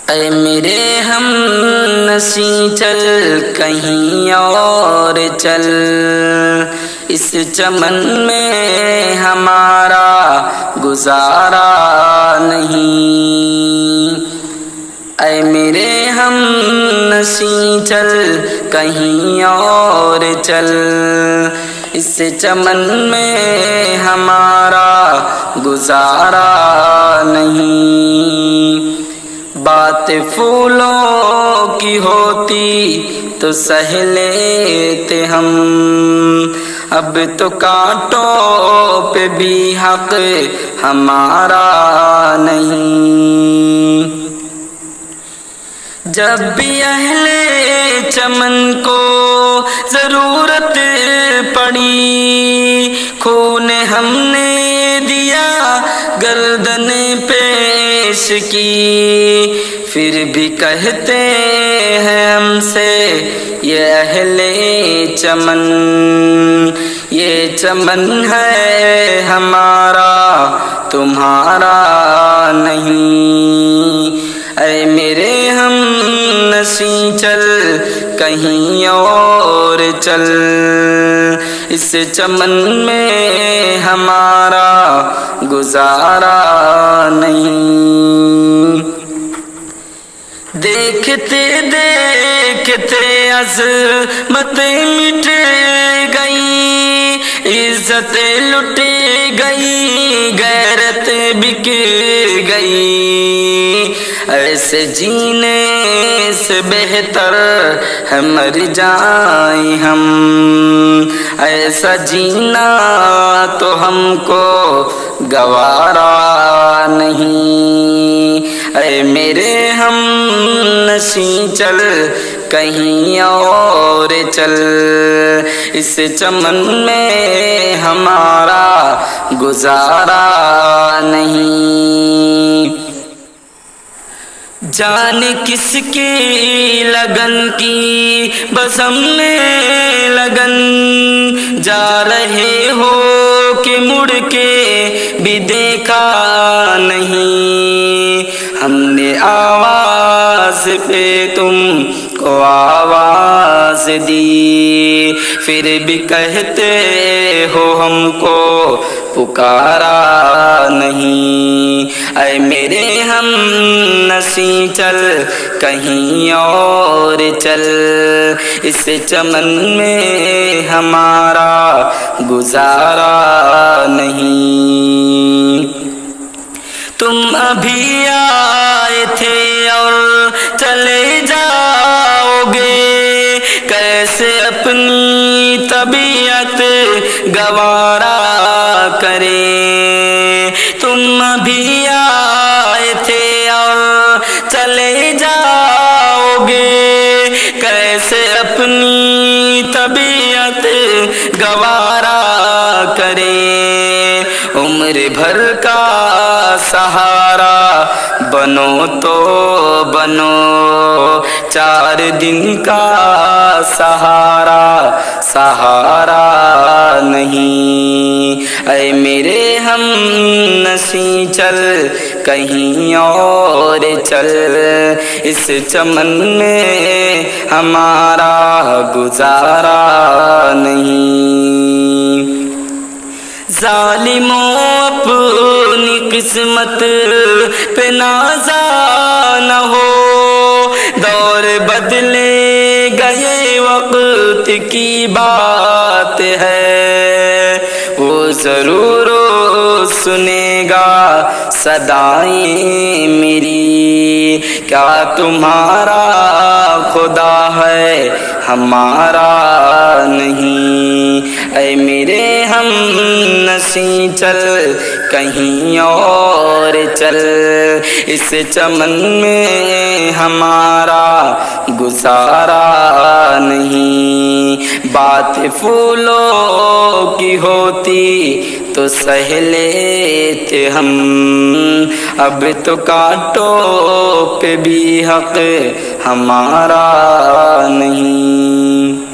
اے میرے ہم نشیں چل کہیں اور چل، اس چمن میں ہمارا گزارا نہیں۔ اے میرے ہم نشیں چل کہیں اور چل، اس چمن میں ہمارا گزارا نہیں۔ بات پھولوں کی ہوتی تو سہ لیتے ہم، اب تو کانٹوں پہ بھی حق ہمارا نہیں۔ جب بھی اہل چمن کو ضرورت پڑی، خون ہم نے دیا گردن پیش کی، پھر بھی کہتے ہیں ہم سے یہ اہل چمن، یہ چمن ہے ہمارا تمہارا نہیں۔ اے میرے ہم نشیں چل کہیں اور چل، اس چمن میں ہمارا گزارا نہیں۔ دیکھتے دیکھتے عظمت مٹ گئی، عزت لٹ گئی، غیرت بک گئی، ایسے جینے سے بہتر ہے مر جائیں ہم، ایسا جینا تو ہم کو گوارا نہیں۔ اے میرے ہم نشیں چل کہیں اور چل، اس چمن میں ہمارا گزارا نہیں۔ جان کس کی لگن کی بس ہم نے لگن، جا رہے ہو کہ مڑ کے بھی دیکھا نہیں، ہم نے آواز پہ تم کو آواز دی، پھر بھی کہتے ہو ہم کو پکارا نہیں۔ اے میرے ہم نشیں چل کہیں اور چل، اس چمن میں ہمارا گزارا نہیں۔ تم ابھی آئے تھے اور چلے جاؤ گے، کیسے اپنی طبیعت گوارا کریں۔ تم ابھی آئے تھے اور چلے جاؤ گے، کیسے اپنی طبیعت گوارا کریں۔ عمر بھر کا سہارا بنو تو بنو، 4 دن کا سہارا سہارا نہیں۔ اے میرے ہم نشیں چل کہیں اور چل، اس چمن میں ہمارا گزارا نہیں۔ ظالموں اپنی قسمت پہ نازا نہ ہو، دور بدلے گئے وقت کی بات ہے، وہ ضرور سنے گا صدائیں میری، کیا تمہارا خدا ہے ہمارا نہیں۔ اے میرے ہم نشیں چل کہیں اور چل، اس چمن میں ہمارا گزارا نہیں۔ بات پھولوں کی ہوتی تو سہ لیتے ہم، اب تو کانٹوں پہ بھی حق ہمارا نہیں۔